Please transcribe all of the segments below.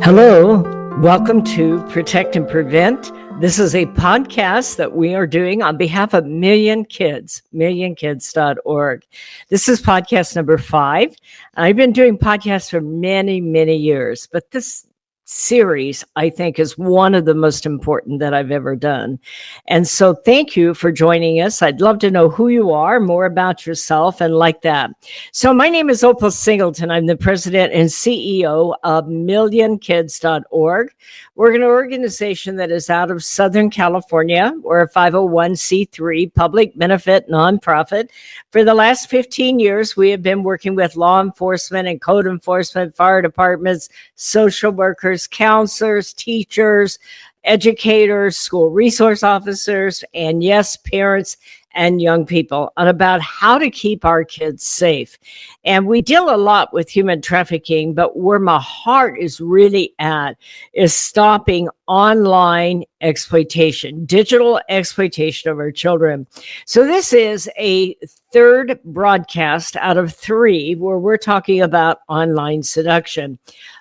Hello, welcome to Protect and Prevent. This is a podcast that we are doing on behalf of Million Kids, millionkids.org. This is podcast number 5. I've been doing podcasts for many, many years, but this series, I think, is one of the most important that I've ever done. And so thank you for joining us. I'd love to know who you are, more about yourself, and like that. So my name is Opal Singleton. I'm the president and CEO of millionkids.org. We're an organization that is out of Southern California. We're a 501c3 public benefit nonprofit. For the last 15 years, we have been working with law enforcement and code enforcement, fire departments, social workers, counselors, teachers, educators, school resource officers, and yes, parents and young people on about how to keep our kids safe. And we deal a lot with human trafficking, but where my heart is really at is stopping online exploitation, digital exploitation of our children. So this is a third broadcast out of 3 where we're talking about online seduction.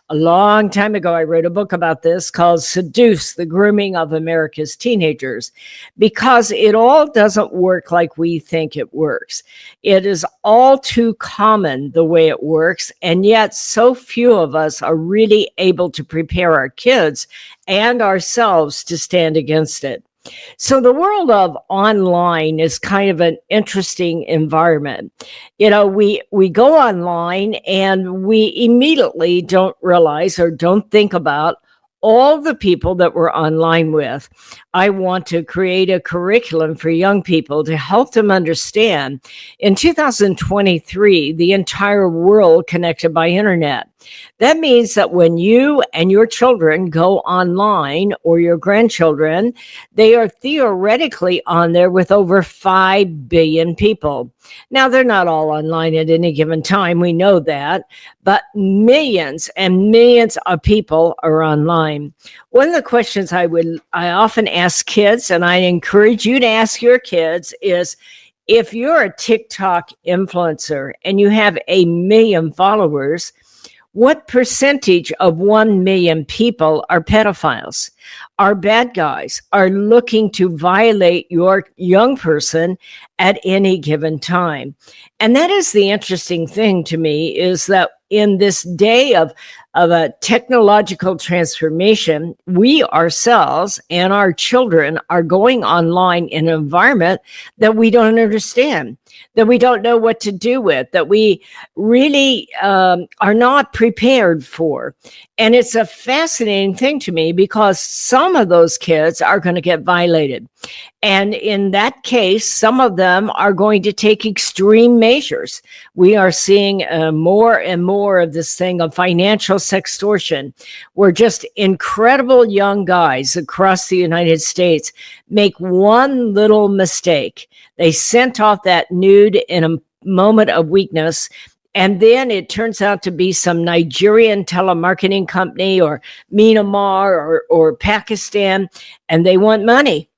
A long time ago, I wrote a book about this called Seduce, the Grooming of America's Teenagers, because it all doesn't work like we think it works. It is all too common the way it works, and yet so few of us are really able to prepare our kids and ourselves to stand against it. So the world of online is kind of an interesting environment. You know, we go online and we immediately don't realize or don't think about all the people that we're online with. I want to create a curriculum for young people to help them understand. In 2023, the entire world connected by internet. That means that when you and your children go online, or your grandchildren, they are theoretically on there with over 5 billion people. Now, they're not all online at any given time. We know that, but millions and millions of people are online. One of the questions I often ask kids, and I encourage you to ask your kids, is if you're a TikTok influencer and you have 1 million followers, what percentage of 1 million people are pedophiles, are bad guys, are looking to violate your young person at any given time? And that is the interesting thing to me, is that in this day of a technological transformation, we ourselves and our children are going online in an environment that we don't understand, that we don't know what to do with, that we really are not prepared for. And it's a fascinating thing to me, because some of those kids are going to get violated. And in that case, some of them are going to take extreme measures. We are seeing more and more of this thing of financial sextortion, where just incredible young guys across the United States make one little mistake. They sent off that nude in a moment of weakness, and then it turns out to be some Nigerian telemarketing company, or Myanmar, or Pakistan, and they want money.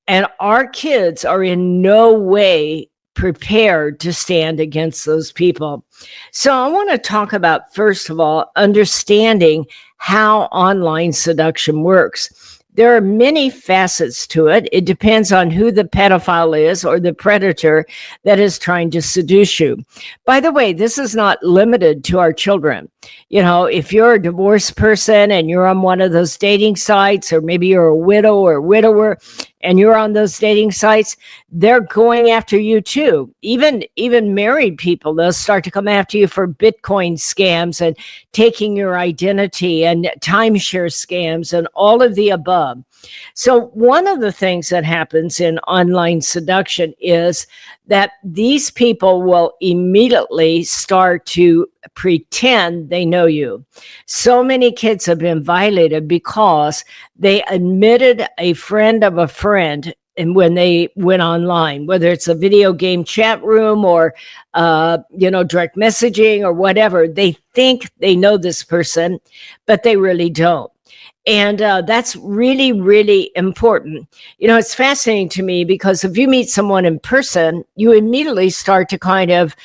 And our kids are in no way prepared to stand against those people. So I want to talk about, first of all, understanding how online seduction works. There are many facets to it. It depends on who the pedophile is, or the predator that is trying to seduce you. By the way, this is not limited to our children. You know, if you're a divorced person and you're on one of those dating sites, or maybe you're a widow or widower and you're on those dating sites, they're going after you too. Even married people, they'll start to come after you for Bitcoin scams and taking your identity, and timeshare scams, and all of the above. So one of the things that happens in online seduction is that these people will immediately start to pretend they know you. So many kids have been violated because they admitted a friend of a friend, and when they went online, whether it's a video game chat room or, direct messaging or whatever, they think they know this person, but they really don't. And that's really, really important. You know, it's fascinating to me, because if you meet someone in person, you immediately start to kind of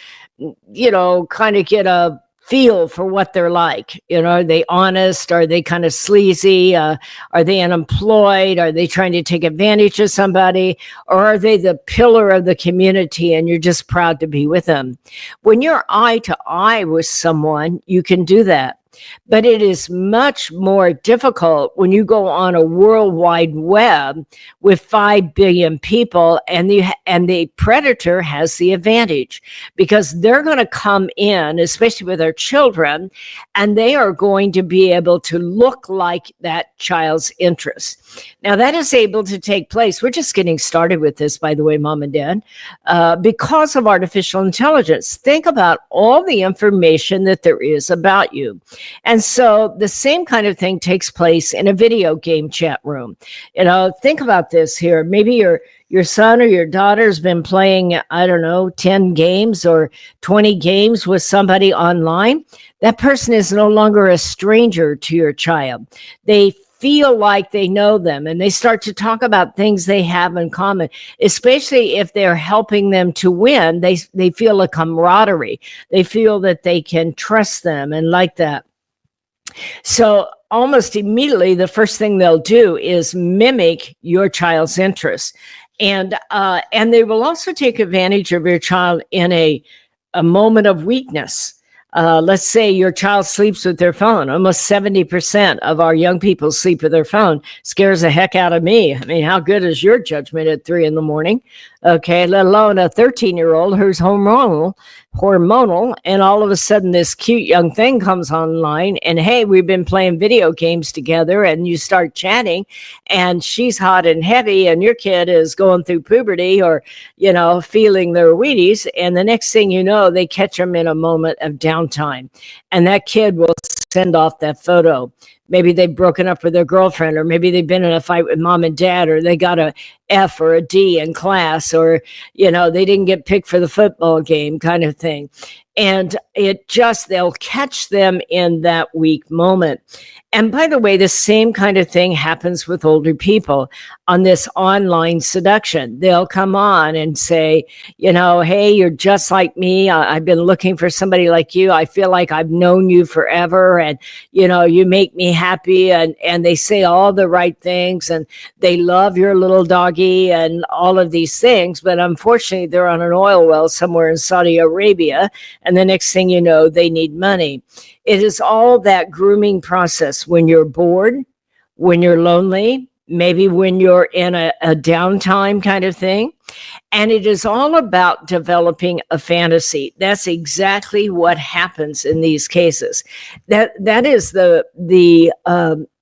get a feel for what they're like. Are they honest? Are they kind of sleazy? Are they unemployed? Are they trying to take advantage of somebody? Or are they the pillar of the community and you're just proud to be with them? When you're eye to eye with someone, you can do that. But it is much more difficult when you go on a worldwide web with 5 billion people, and the predator has the advantage because they're going to come in, especially with their children, and they are going to be able to look like that child's interest. Now, that is able to take place. We're just getting started with this, by the way, Mom and Dad, because of artificial intelligence. Think about all the information that there is about you. And so the same kind of thing takes place in a video game chat room. Think about this here. Maybe your son or your daughter's been playing, 10 games or 20 games with somebody online. That person is no longer a stranger to your child. They feel like they know them, and they start to talk about things they have in common, especially if they're helping them to win. They feel a camaraderie. They feel that they can trust them and like that. So almost immediately, the first thing they'll do is mimic your child's interests. And they will also take advantage of your child in a moment of weakness. Let's say your child sleeps with their phone. Almost 70% of our young people sleep with their phone. Scares the heck out of me. I mean, how good is your judgment at 3 a.m? Okay, let alone a 13-year-old who's hormonal, and all of a sudden this cute young thing comes online, and hey, we've been playing video games together, and you start chatting, and she's hot and heavy, and your kid is going through puberty or, feeling their Wheaties, and the next thing you know, they catch them in a moment of downtime, and that kid will send off that photo. Maybe they've broken up with their girlfriend, or maybe they've been in a fight with mom and dad, or they got a F or a D in class, or, they didn't get picked for the football game kind of thing. And they'll catch them in that weak moment. And by the way, the same kind of thing happens with older people on this online seduction. They'll come on and say, hey, you're just like me. I've been looking for somebody like you. I feel like I've known you forever. And, you make me happy. And they say all the right things, and they love your little doggy and all of these things. But unfortunately, they're on an oil well somewhere in Saudi Arabia. And the next thing you know, they need money. It is all that grooming process when you're bored, when you're lonely, maybe when you're in a downtime kind of thing. And it is all about developing a fantasy. That's exactly what happens in these cases. That is the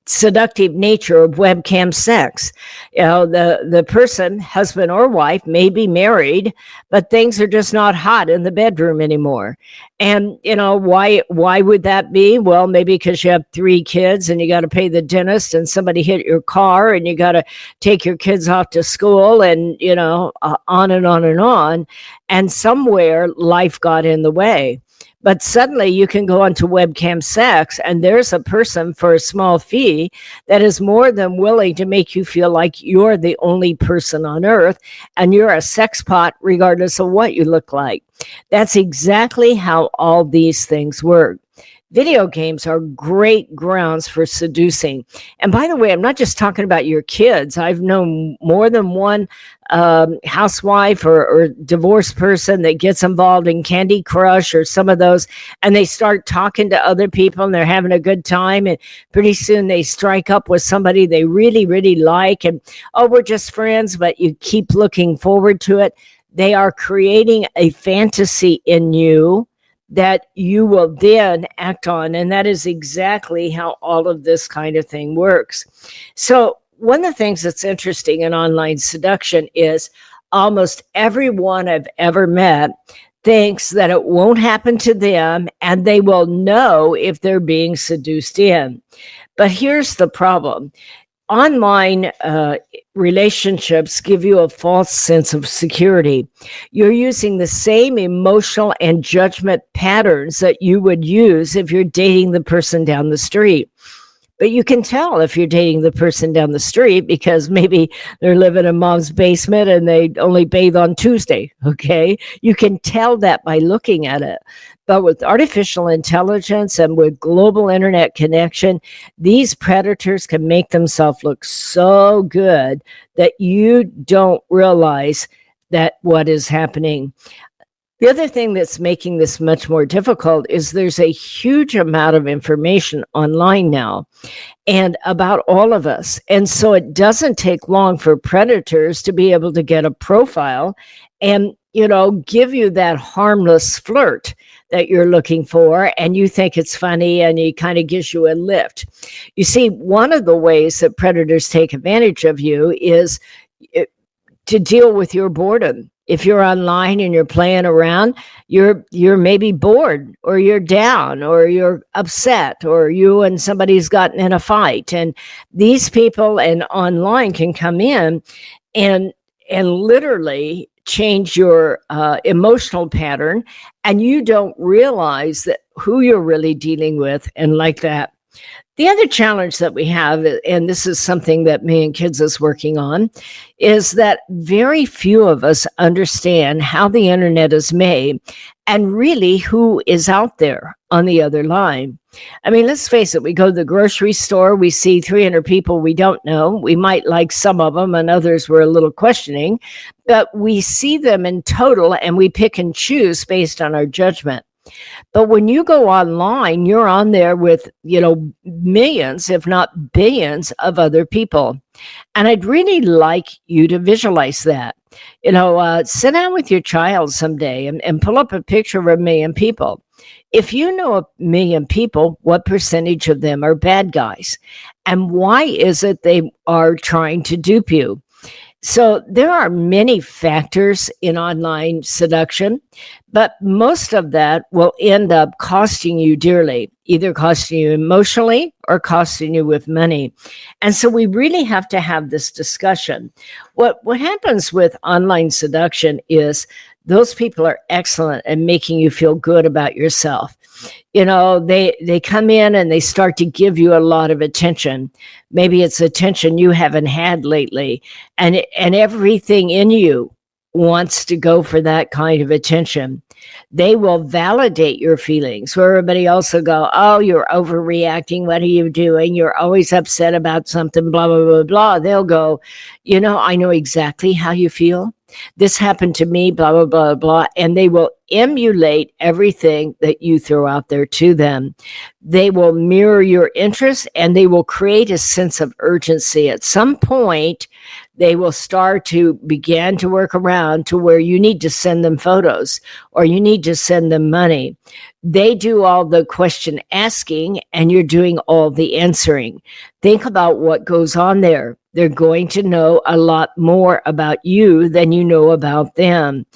seductive nature of webcam sex. The person, husband or wife, may be married, but things are just not hot in the bedroom anymore. And why would that be? Well, maybe because you have 3 kids and you got to pay the dentist, and somebody hit your car, and you got to take your kids off to school, and on and on and on. And somewhere life got in the way. But suddenly you can go onto webcam sex, and there's a person for a small fee that is more than willing to make you feel like you're the only person on earth, and you're a sex pot regardless of what you look like. That's exactly how all these things work. Video games are great grounds for seducing. And by the way, I'm not just talking about your kids. I've known more than one housewife or divorced person that gets involved in Candy Crush or some of those, and they start talking to other people, and they're having a good time, and pretty soon they strike up with somebody they really, really like, and we're just friends, but you keep looking forward to it. They are creating a fantasy in you that you will then act on. And that is exactly how all of this kind of thing works. So one of the things that's interesting in online seduction is almost everyone I've ever met thinks that it won't happen to them, and they will know if they're being seduced in. But here's the problem. Online relationships give you a false sense of security. You're using the same emotional and judgment patterns that you would use if you're dating the person down the street. But you can tell if you're dating the person down the street because maybe they're living in mom's basement and they only bathe on Tuesday. Okay. You can tell that by looking at it. But with artificial intelligence and with global internet connection, these predators can make themselves look so good that you don't realize that what is happening. The other thing that's making this much more difficult is there's a huge amount of information online now and about all of us. And so it doesn't take long for predators to be able to get a profile and, give you that harmless flirt that you're looking for. And you think it's funny and he kind of gives you a lift. You see, one of the ways that predators take advantage of you is to deal with your boredom. If you're online and you're playing around, you're maybe bored or you're down or you're upset or you and somebody's gotten in a fight. And these people and online can come in and literally change your emotional pattern, and you don't realize that who you're really dealing with and like that. The other challenge that we have, and this is something that me and Kids is working on, is that very few of us understand how the internet is made and really who is out there on the other line. I mean, let's face it, we go to the grocery store, we see 300 people we don't know. We might like some of them and others we're a little questioning, but we see them in total and we pick and choose based on our judgment. But when you go online, you're on there with, millions, if not billions of other people. And I'd really like you to visualize that. Sit down with your child someday and pull up a picture of 1 million people. If you know 1 million people, what percentage of them are bad guys? And why is it they are trying to dupe you? So there are many factors in online seduction, but most of that will end up costing you dearly, either costing you emotionally or costing you with money. And so we really have to have this discussion. What happens with online seduction is those people are excellent at making you feel good about yourself. They come in and they start to give you a lot of attention. Maybe it's attention you haven't had lately, and everything in you wants to go for that kind of attention. They will validate your feelings where everybody else will go, oh, you're overreacting. What are you doing? You're always upset about something, blah, blah, blah, blah. They'll go, I know exactly how you feel. This happened to me, blah, blah, blah, blah. And they will emulate everything that you throw out there to them. They will mirror your interests and they will create a sense of urgency. At some point, they will start to begin to work around to where you need to send them photos or you need to send them money. They do all the question asking and you're doing all the answering. Think about what goes on there. They're going to know a lot more about you than you know about them.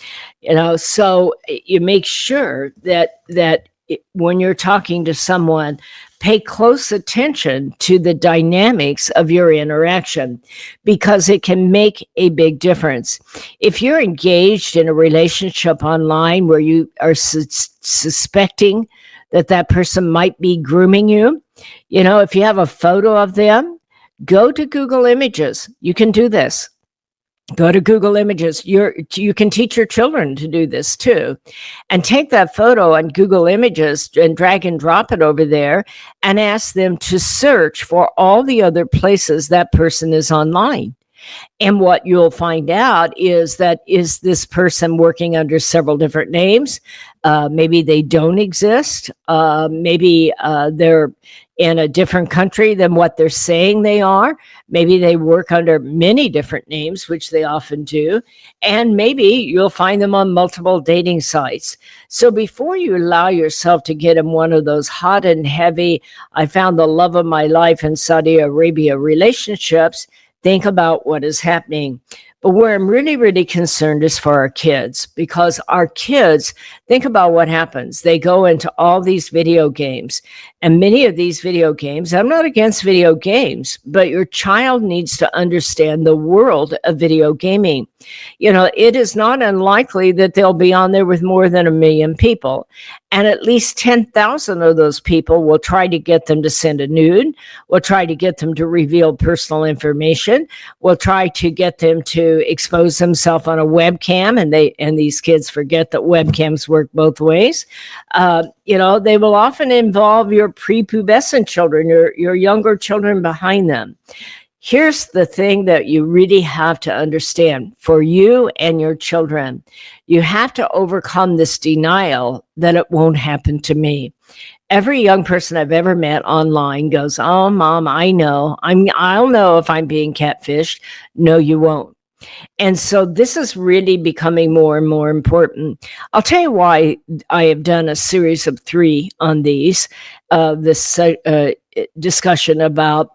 So you make sure that when you're talking to someone, pay close attention to the dynamics of your interaction because it can make a big difference. If you're engaged in a relationship online where you are suspecting that person might be grooming you, if you have a photo of them, go to Google Images. You can do this. Go to Google Images. You can teach your children to do this too. And take that photo on Google Images and drag and drop it over there and ask them to search for all the other places that person is online. And what you'll find out is this person working under several different names? Maybe they don't exist. Maybe they're in a different country than what they're saying they are. Maybe they work under many different names, which they often do. And maybe you'll find them on multiple dating sites. So before you allow yourself to get in one of those hot and heavy, I found the love of my life in Saudi Arabia relationships, think about what is happening. But where I'm really, really concerned is for our kids, because our kids, think about what happens. They go into all these video games, and many of these video games, I'm not against video games, but your child needs to understand the world of video gaming. It is not unlikely that they'll be on there with more than 1 million people. And at least 10,000 of those people will try to get them to send a nude, will try to get them to reveal personal information, will try to get them to expose themselves on a webcam, and these kids forget that webcams work both ways. They will often involve your prepubescent children, your younger children behind them. Here's the thing that you really have to understand for you and your children. You have to overcome this denial that it won't happen to me. Every young person I've ever met online goes, "Oh, Mom, I know. I'll know if I'm being catfished." No, you won't. And so this is really becoming more and more important. I'll tell you why I have done a series of 3 on these, this discussion about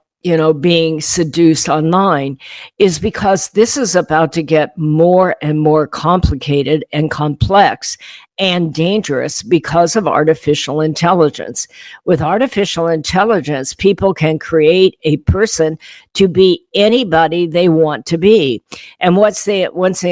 being seduced online, is because this is about to get more and more complicated and complex and dangerous because of artificial intelligence. With artificial intelligence, people can create a person to be anybody they want to be. And once they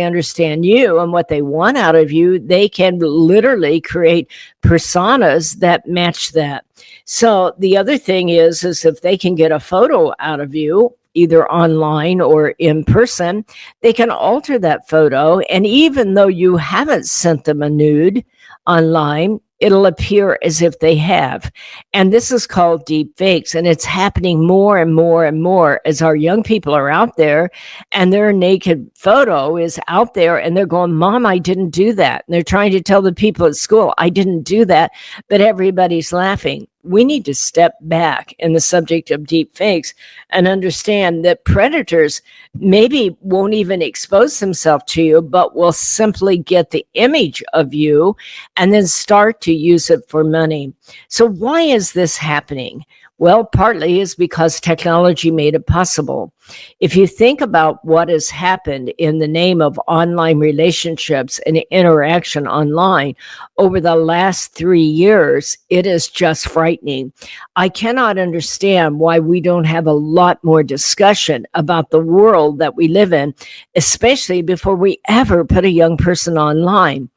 understand you and what they want out of you, they can literally create personas that match that. So the other thing is if they can get a photo out of you, either online or in person, they can alter that photo. And even though you haven't sent them a nude online, it'll appear as if they have. And this is called deep fakes. And it's happening more and more and more as our young people are out there and their naked photo is out there and they're going, "Mom, I didn't do that." And they're trying to tell the people at school, "I didn't do that," but everybody's laughing. We need to step back in the subject of deep fakes and understand that predators maybe won't even expose themselves to you, but will simply get the image of you and then start to use it for money. So why is this happening? Well, partly is because technology made it possible. If you think about what has happened in the name of online relationships and interaction online over the last 3 years, it is just frightening. I cannot understand why we don't have a lot more discussion about the world that we live in, especially before we ever put a young person online.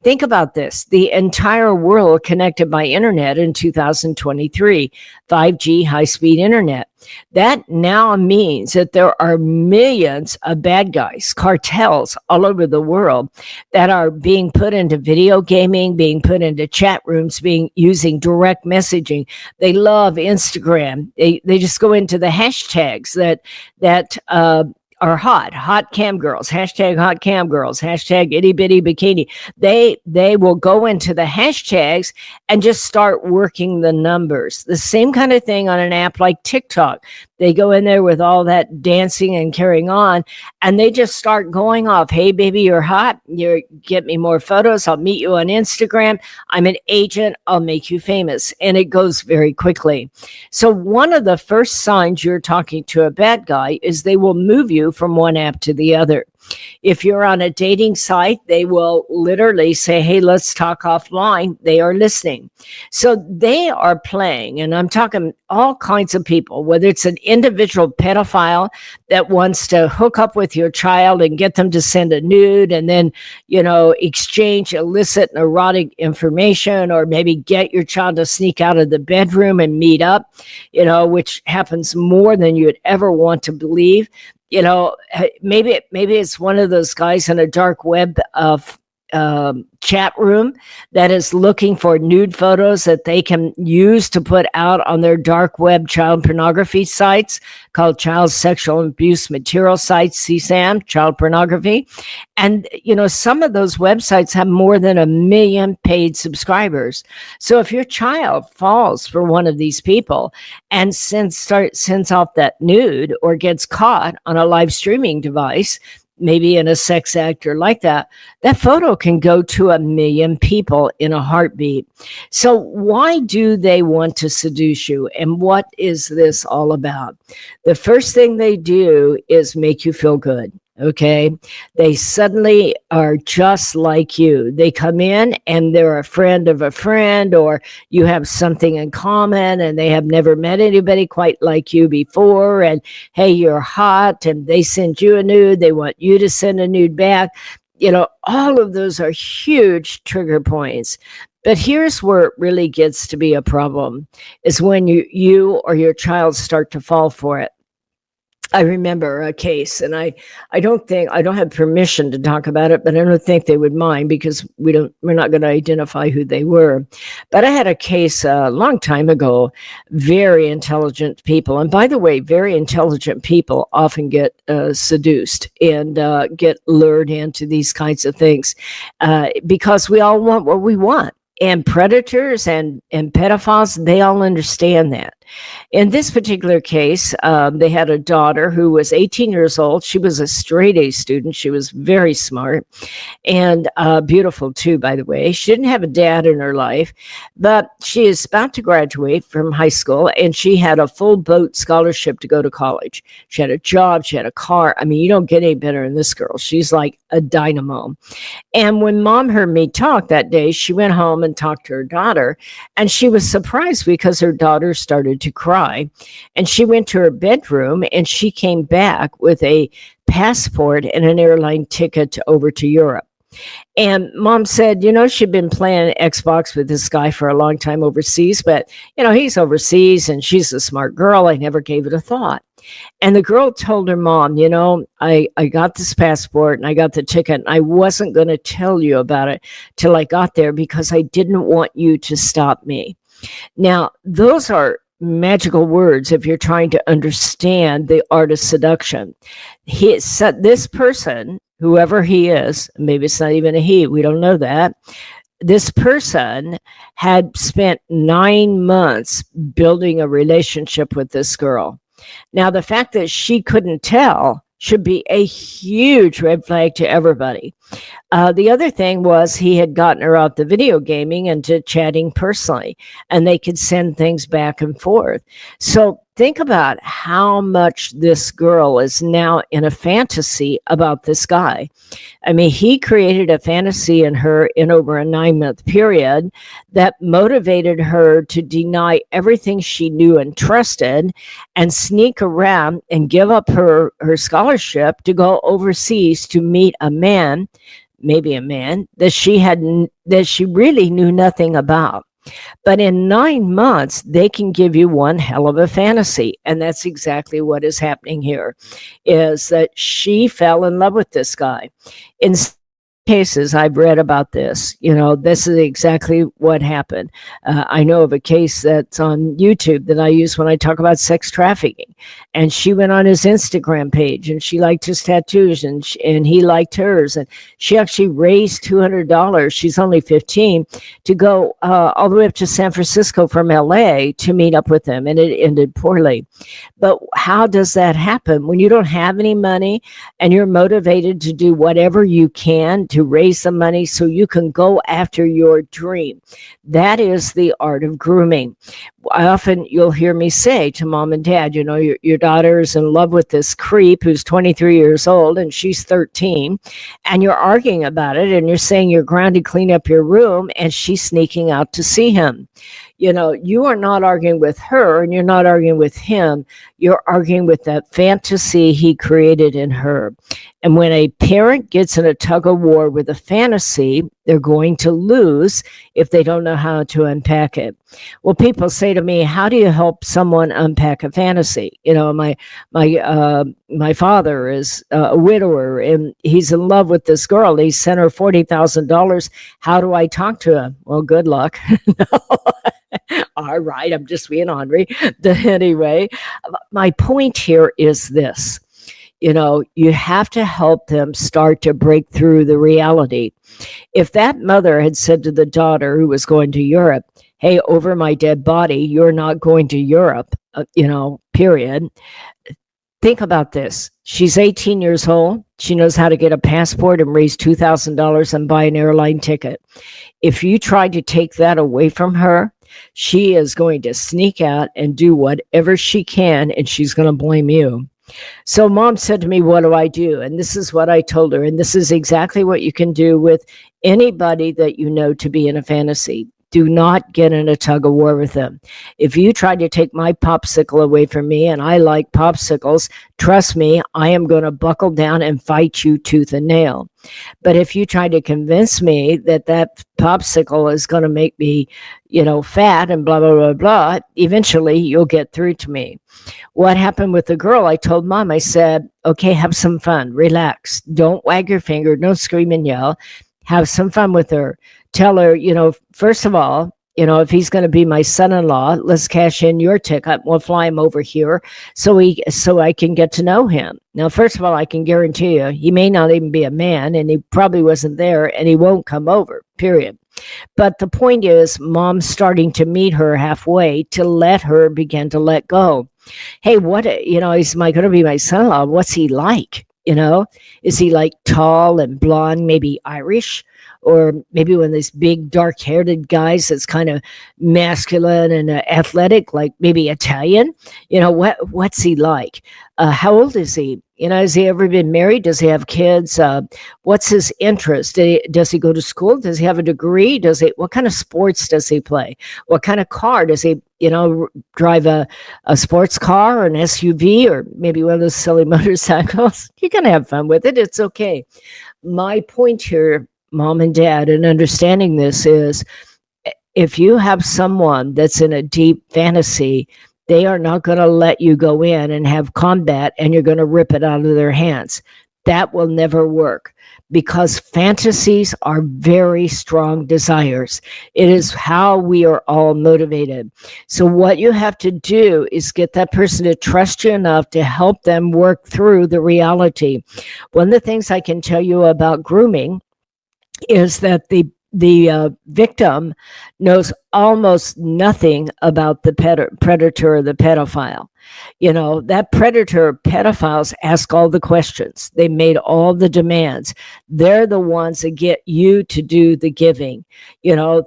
Think about this. The entire world connected by internet in 2023, 5G high-speed internet. That now means that there are millions of bad guys, cartels all over the world that are being put into video gaming, being put into chat rooms, using direct messaging. They love Instagram. They just go into the hashtags that are hot cam girls, hashtag hot cam girls, hashtag itty bitty bikini. They will go into the hashtags and just start working the numbers. The same kind of thing on an app like TikTok. They go in there with all that dancing and carrying on, and they just start going off. "Hey, baby, you're hot. You get me more photos. I'll meet you on Instagram. I'm an agent. I'll make you famous." And it goes very quickly. So one of the first signs you're talking to a bad guy is they will move you from one app to the other. If you're on a dating site, they will literally say, "Hey, let's talk offline." They are listening. So they are playing, and I'm talking all kinds of people, whether it's an individual pedophile that wants to hook up with your child and get them to send a nude and then, exchange illicit and erotic information, or maybe get your child to sneak out of the bedroom and meet up, which happens more than you'd ever want to believe. Maybe it's one of those guys in a dark web chat room that is looking for nude photos that they can use to put out on their dark web child pornography sites called child sexual abuse material sites, CSAM, child pornography. And, some of those websites have more than 1 million paid subscribers. So if your child falls for one of these people and sends off that nude or gets caught on a live streaming device, maybe in a sex act or like that, that photo can go to 1 million people in a heartbeat. So why do they want to seduce you? And what is this all about? The first thing they do is make you feel good. Okay. They suddenly are just like you. They come in and they're a friend of a friend, or you have something in common and they have never met anybody quite like you before. And hey, you're hot, and they send you a nude. They want you to send a nude back. All of those are huge trigger points. But here's where it really gets to be a problem, is when you or your child start to fall for it. I remember a case, and I don't have permission to talk about it, but I don't think they would mind, because we're not going to identify who they were. But I had a case a long time ago. Very intelligent people, and by the way, very intelligent people often get seduced and get lured into these kinds of things, because we all want what we want. And predators and pedophiles, they all understand that. In this particular case, they had a daughter who was 18 years old. She was a straight A student. She was very smart and beautiful too, by the way. She didn't have a dad in her life, but she is about to graduate from high school, and she had a full boat scholarship to go to college. She had a job. She had a car. I mean, you don't get any better than this girl. She's like a dynamo. And when mom heard me talk that day, she went home and talked to her daughter, and she was surprised because her daughter started to cry. And she went to her bedroom, and she came back with a passport and an airline ticket over to Europe. And mom said, she'd been playing Xbox with this guy for a long time overseas, but, he's overseas and she's a smart girl. I never gave it a thought. And the girl told her mom, I got this passport and I got the ticket, and I wasn't going to tell you about it till I got there because I didn't want you to stop me. Now, those are magical words if you're trying to understand the art of seduction. This person, whoever he is, maybe it's not even a he, we don't know that. This person had spent 9 months building a relationship with this girl. Now, the fact that she couldn't tell should be a huge red flag to everybody. The other thing was he had gotten her out the video gaming and to chatting personally, and they could send things back and forth. So think about how much this girl is now in a fantasy about this guy. I mean, he created a fantasy in her in over a 9-month period that motivated her to deny everything she knew and trusted and sneak around and give up her scholarship to go overseas to meet a man, maybe a man that she really knew nothing about. But in 9 months, they can give you one hell of a fantasy. And that's exactly what is happening here, is that she fell in love with this guy. In cases I've read about this, this is exactly what happened. I know of a case that's on YouTube that I use when I talk about sex trafficking, and she went on his Instagram page and she liked his tattoos and he liked hers, and she actually raised $200. She's only 15, to go all the way up to San Francisco from LA to meet up with him, and it ended poorly. But how does that happen when you don't have any money and you're motivated to do whatever you can to raise some money so you can go after your dream? That is the art of grooming. You'll hear me say to mom and dad, your daughter is in love with this creep who's 23 years old and she's 13, and you're arguing about it, and you're saying you're going to clean up your room, and she's sneaking out to see him. You are not arguing with her and you're not arguing with him. You're arguing with that fantasy he created in her. And when a parent gets in a tug of war with a fantasy, they're going to lose if they don't know how to unpack it. Well, people say to me, how do you help someone unpack a fantasy? My father is a widower, and he's in love with this girl. He sent her $40,000. How do I talk to him? Well, good luck. All right, I'm just being ornery. Anyway, my point here is this. You have to help them start to break through the reality. If that mother had said to the daughter who was going to Europe, hey, over my dead body, you're not going to Europe, period. Think about this. She's 18 years old. She knows how to get a passport and raise $2,000 and buy an airline ticket. If you try to take that away from her, she is going to sneak out and do whatever she can, and she's going to blame you. So mom said to me, what do I do? And this is what I told her. And this is exactly what you can do with anybody that you know to be in a fantasy. Do not get in a tug of war with them. If you try to take my popsicle away from me, and I like popsicles, trust me, I am going to buckle down and fight you tooth and nail. But if you try to convince me that that popsicle is going to make me, fat and blah, blah, blah, blah, eventually you'll get through to me. What happened with the girl, I told mom, I said, okay, have some fun, relax. Don't wag your finger, don't scream and yell. Have some fun with her. Tell her, first of all, if he's going to be my son-in-law, let's cash in your ticket. We'll fly him over here so I can get to know him. Now, first of all, I can guarantee you, he may not even be a man, and he probably wasn't there, and he won't come over, period. But the point is, mom's starting to meet her halfway to let her begin to let go. Hey, he's going to be my son-in-law. What's he like? Is he like tall and blonde, maybe Irish? Or maybe one of these big dark-haired guys that's kind of masculine and athletic, like maybe Italian. What's he like? How old is he? Has he ever been married? Does he have kids? What's his interest? Does he go to school? Does he have a degree? What kind of sports does he play? What kind of car does he? Drive a sports car or an SUV or maybe one of those silly motorcycles. You can have fun with it. It's okay. My point here, mom and dad, in understanding this is if you have someone that's in a deep fantasy, they are not going to let you go in and have combat and you're going to rip it out of their hands. That will never work because fantasies are very strong desires. It is how we are all motivated. So what you have to do is get that person to trust you enough to help them work through the reality. One of the things I can tell you about grooming is that the victim knows almost nothing about the predator or the pedophile. That predator pedophiles ask all the questions. They made all the demands. They're the ones that get you to do the giving.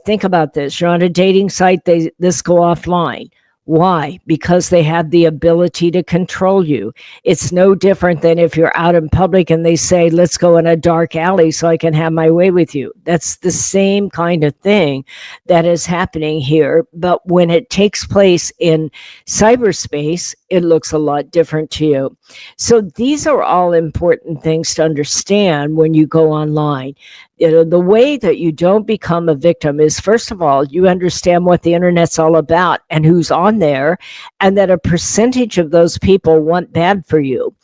Think about this. You're on a dating site, this go offline. Why? Because they have the ability to control you. It's no different than if you're out in public and they say, let's go in a dark alley so I can have my way with you. That's the same kind of thing that is happening here. But when it takes place in cyberspace, it looks a lot different to you. So these are all important things to understand when you go online. The way that you don't become a victim is, first of all, you understand what the internet's all about and who's on there, and that a percentage of those people want bad for you,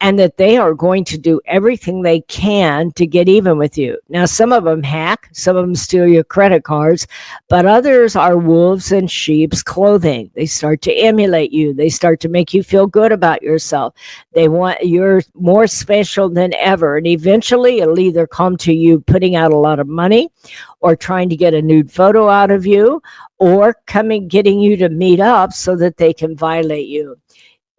and that they are going to do everything they can to get even with you. Now, some of them hack, some of them steal your credit cards, but others are wolves in sheep's clothing. They start to emulate you. They start to make you feel good about yourself. They want you're more special than ever, and eventually it'll either come to you putting out a lot of money or trying to get a nude photo out of you or getting you to meet up so that they can violate you.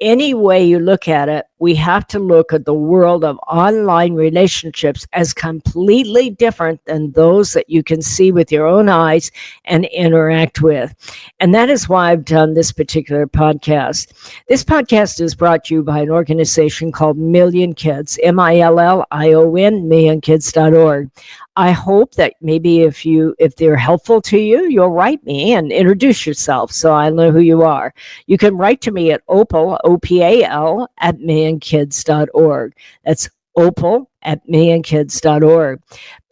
Any way you look at it, we have to look at the world of online relationships as completely different than those that you can see with your own eyes and interact with. And that is why I've done this particular podcast. This podcast is brought to you by an organization called Million Kids, MILLION, millionkids.org. I hope that maybe if they're helpful to you, you'll write me and introduce yourself so I know who you are. You can write to me at opal, OPAL, at millionkids.org. That's opal at millionkids.org.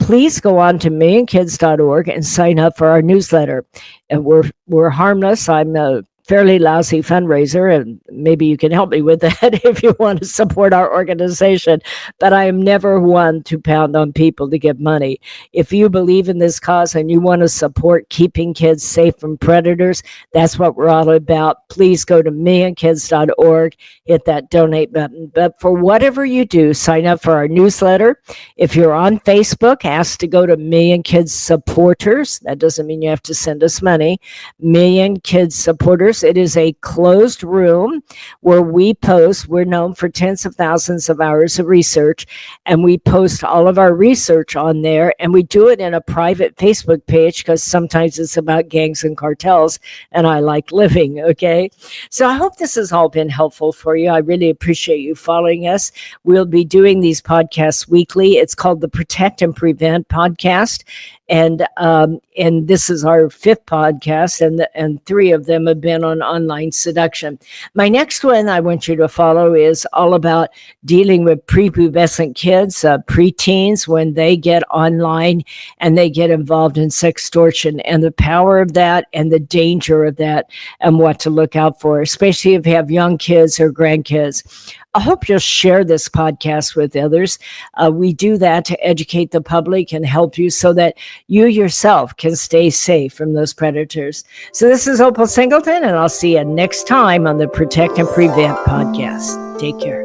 Please go on to millionkids.org and sign up for our newsletter. And we're harmless. I'm a fairly lousy fundraiser, and maybe you can help me with that if you want to support our organization. But I am never one to pound on people to give money. If you believe in this cause and you want to support keeping kids safe from predators, that's what we're all about. Please go to millionkids.org, hit that donate button. But for whatever you do, sign up for our newsletter. If you're on Facebook, ask to go to Million Kids Supporters. That doesn't mean you have to send us money. Million Kids Supporters. House. It is a closed room where we post. We're known for tens of thousands of hours of research, and we post all of our research on there, and we do it in a private Facebook page because sometimes it's about gangs and cartels, and I like living, okay? So I hope this has all been helpful for you. I really appreciate you following us. We'll be doing these podcasts weekly. It's called the Protect and Prevent podcast. And this is our 5th podcast, and 3 of them have been on online seduction. My next one I want you to follow is all about dealing with prepubescent kids, preteens, when they get online and they get involved in sextortion, and the power of that and the danger of that and what to look out for, especially if you have young kids or grandkids. I hope you'll share this podcast with others. We do that to educate the public and help you so that you yourself can stay safe from those predators. So this is Opal Singleton, and I'll see you next time on the Protect and Prevent podcast. Take care.